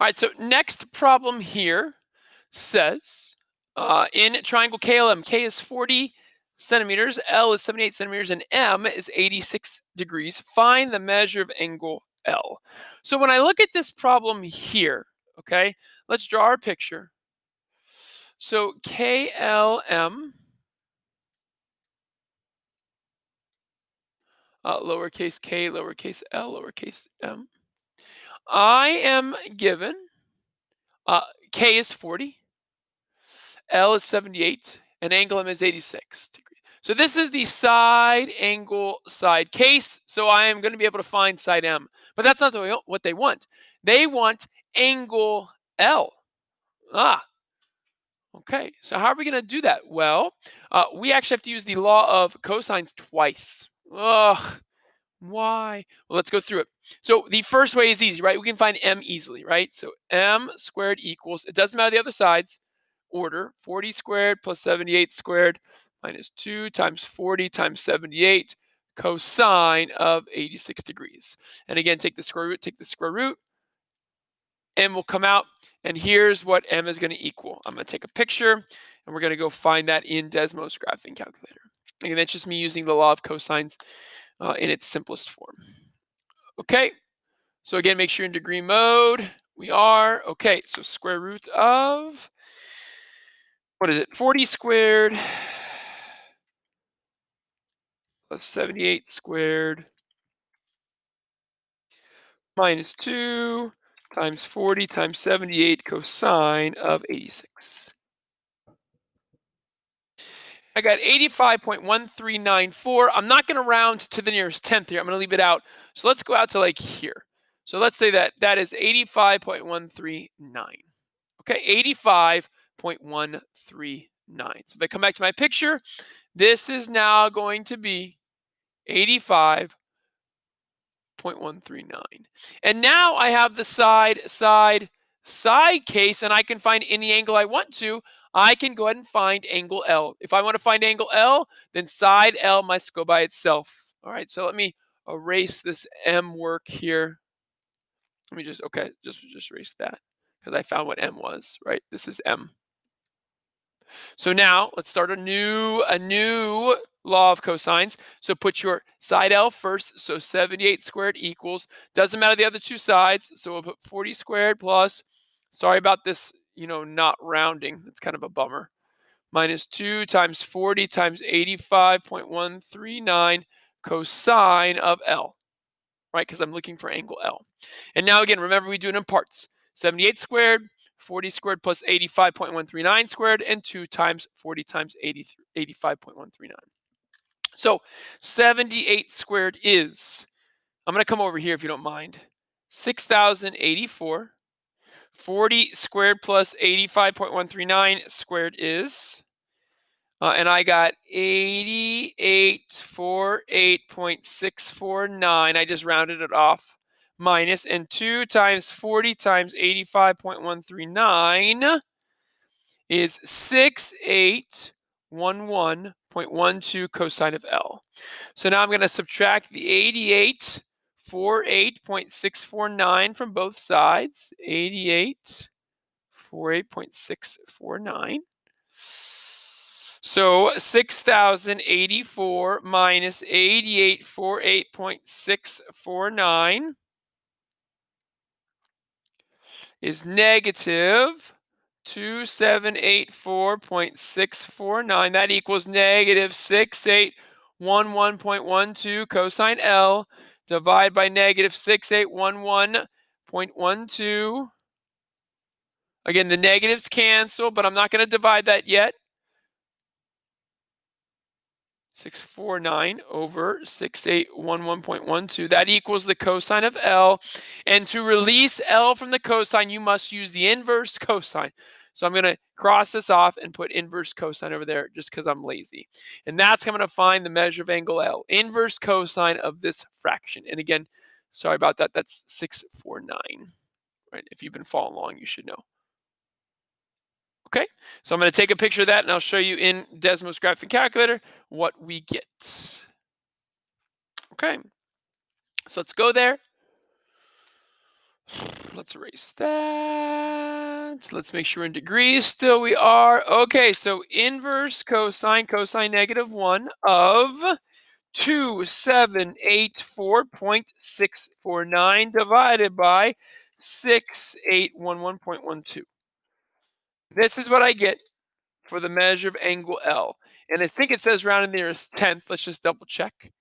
All right, so next problem here says in triangle KLM, K is 40 centimeters, L is 78 centimeters, and M is 86 degrees. Find the measure of angle L. So when I look at this problem here, okay, let's draw our picture. So KLM, lowercase k, lowercase l, lowercase m. I am given K is 40, L is 78, and angle M is 86 degrees. So this is the side angle side case. So I am going to be able to find side M. But that's not what they want. They want angle L. Okay. So how are we going to do that? Well, we actually have to use the law of cosines twice. Ugh. Why? Well, let's go through it. So the first way is easy, right? We can find M easily, right? So M squared equals, it doesn't matter the other sides, order 40 squared plus 78 squared minus 2 times 40 times 78 cosine of 86 degrees. And again, take the square root, M will come out, and here's what M is going to equal. I'm going to take a picture, and we're going to go find that in Desmos graphing calculator. Again, that's just me using the law of cosines in its simplest form. Okay, so again, make sure you're in degree mode. We are. Okay, so square root of, what is it, 40 squared plus 78 squared minus 2 times 40 times 78 cosine of 86. I got 85.1394. I'm not going to round to the nearest tenth here. I'm going to leave it out. So let's go out to like here. So let's say that that is 85.139. Okay, 85.139. So if I come back to my picture, this is now going to be 85.139. And now I have the side case, and I can find any angle I want to. I can go ahead and find angle L. If I want to find angle L, then side L must go by itself. All right, so let me erase this M work here. Let me just erase that because I found what M was, right? This is M. So now let's start a new law of cosines. So put your side L first. So 78 squared equals, doesn't matter the other two sides. So we'll put 40 squared plus, sorry about this, not rounding. It's kind of a bummer. Minus 2 times 40 times 85.139 cosine of L, right? Because I'm looking for angle L. And now again, remember we do it in parts. 78 squared, 40 squared plus 85.139 squared, and 2 times 40 times 85.139. So 78 squared is, I'm going to come over here if you don't mind, 6,084. 40 squared plus 85.139 squared is, and I got 8848.649. I just rounded it off. Minus, and 2 times 40 times 85.139 is 6811.12 cosine of L. So now I'm going to subtract the 8848.649 from both sides. 8848.649. So 6,084 minus 8848.649 is negative 2784.649. That equals negative 6811.12 cosine L divided by negative 6811.12. Again, the negatives cancel, but I'm not going to divide that yet. 649 over 6811.12. That equals the cosine of L. And to release L from the cosine, you must use the inverse cosine. So I'm going to cross this off and put inverse cosine over there just because I'm lazy. And that's how I'm going to find the measure of angle L. Inverse cosine of this fraction. And again, sorry about that. That's 649. Right? If you've been following along, you should know. Okay, so I'm going to take a picture of that and I'll show you in Desmos graphing calculator what we get. Okay, so let's go there. Let's erase that. Let's make sure we're in degrees. Still we are. Okay, so inverse cosine -1 of 2784.649 divided by 6811.12. This is what I get for the measure of angle L. And I think it says round and nearest tenth. Let's just double check.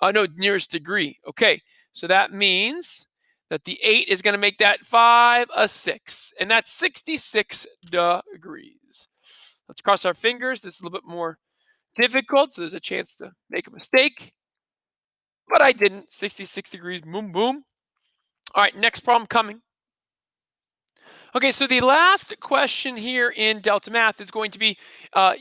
No, nearest degree. Okay, so that means that the 8 is going to make that 5 a 6, and that's 66 degrees. Let's cross our fingers. This is a little bit more difficult, so there's a chance to make a mistake, but I didn't. 66 degrees, boom, boom. All right, next problem coming. Okay, so the last question here in Delta Math is going to be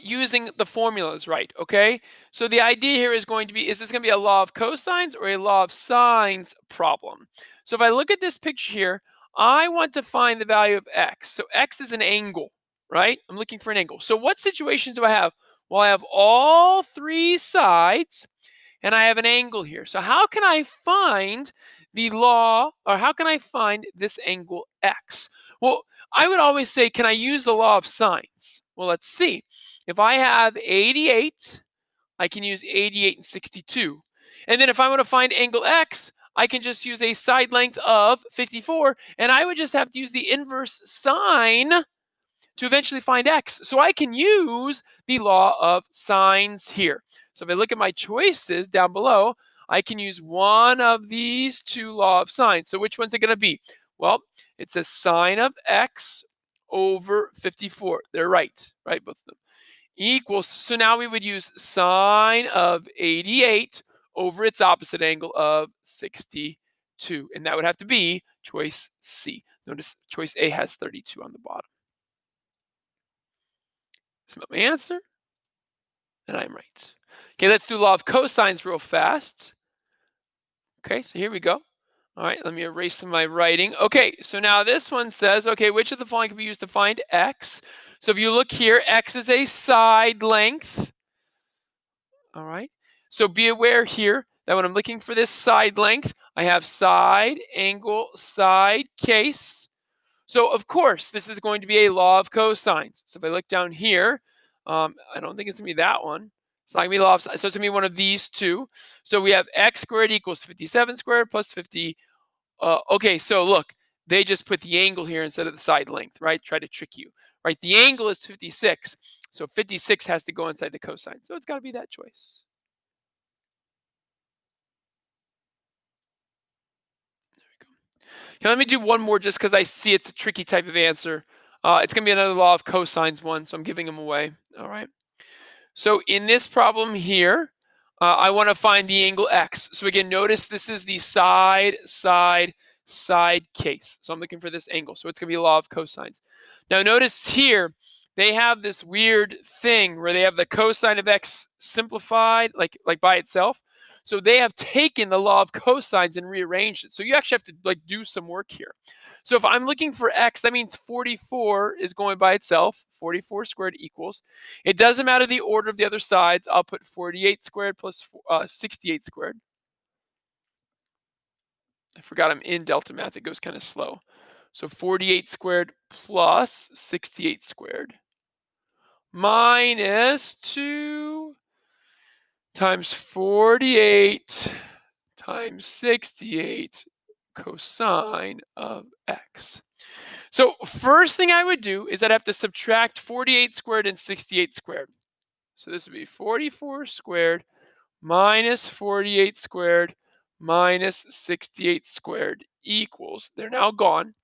using the formulas right, okay? So the idea here is going to be, is this going to be a law of cosines or a law of sines problem? So if I look at this picture here, I want to find the value of x. So x is an angle, right? I'm looking for an angle. So what situations do I have? Well, I have all three sides and I have an angle here. So how can I find the law, or how can I find this angle x? Well, I would always say, can I use the law of sines? Well, let's see. If I have 88, I can use 88 and 62. And then if I want to find angle x, I can just use a side length of 54, and I would just have to use the inverse sine to eventually find x. So I can use the law of sines here. So if I look at my choices down below, I can use one of these two law of sines. So which one's it going to be? Well, it's a sine of x over 54. They're right, both of them. Equals, so now we would use sine of 88 over its opposite angle of 62. And that would have to be choice C. Notice choice A has 32 on the bottom. So my answer, and I'm right. Okay, let's do law of cosines real fast. Okay, so here we go. All right, let me erase some of my writing. Okay, so now this one says, okay, which of the following can be used to find x? So if you look here, x is a side length. All right, so be aware here that when I'm looking for this side length, I have side, angle, side, case. So of course, this is going to be a law of cosines. So if I look down here, I don't think it's going to be that one. It's not going to be law of sines. So it's going to be one of these two. So we have x squared equals 57 squared plus 50. Okay, so look, they just put the angle here instead of the side length, right? Try to trick you, right? The angle is 56. So 56 has to go inside the cosine. So it's got to be that choice. There we go. Okay, let me do one more just because I see it's a tricky type of answer. It's going to be another law of cosines one, so I'm giving them away. All right. So in this problem here, I want to find the angle x. So again, notice this is the side case. So I'm looking for this angle. So it's going to be a law of cosines. Now notice here, they have this weird thing where they have the cosine of x simplified, like by itself. So they have taken the law of cosines and rearranged it. So you actually have to do some work here. So if I'm looking for x, that means 44 is going by itself. 44 squared equals. It doesn't matter the order of the other sides. I'll put 48 squared plus 68 squared. I forgot I'm in Delta Math. It goes kind of slow. So 48 squared plus 68 squared minus 2 times 48 times 68 cosine of x. So first thing I would do is I'd have to subtract 48 squared and 68 squared. So this would be 44 squared minus 48 squared minus 68 squared equals, they're now gone,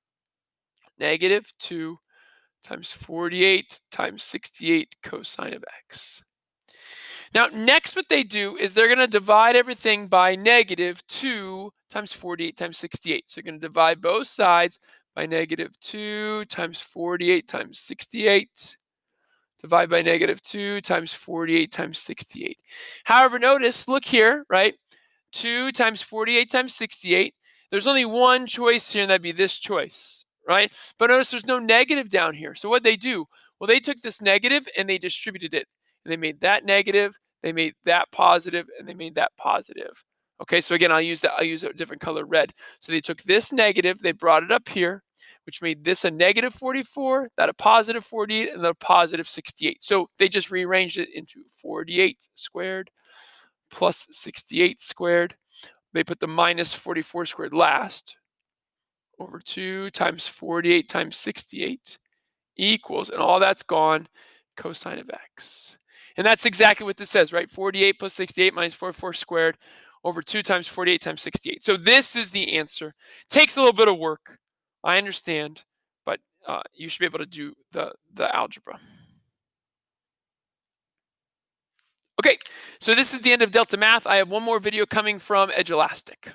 negative 2 times 48 times 68 cosine of x. Now, next what they do is they're going to divide everything by negative 2 times 48 times 68. So you're going to divide both sides by negative 2 times 48 times 68. Divide by negative 2 times 48 times 68. However, notice, look here, right? 2 times 48 times 68. There's only one choice here, and that'd be this choice, right? But notice there's no negative down here. So what they do? Well, they took this negative and they distributed it. And they made that negative, they made that positive, and they made that positive. Okay, so again, I'll use a different color, red. So they took this negative, they brought it up here, which made this a negative 44, that a positive 48, and then a positive 68. So they just rearranged it into 48 squared plus 68 squared. They put the minus 44 squared last, over 2 times 48 times 68 equals, and all that's gone, cosine of x. And that's exactly what this says, right? 48 plus 68 minus 44 squared over 2 times 48 times 68. So this is the answer. Takes a little bit of work. I understand, but you should be able to do the algebra. Okay, so this is the end of Delta Math. I have one more video coming from Edge Elastic.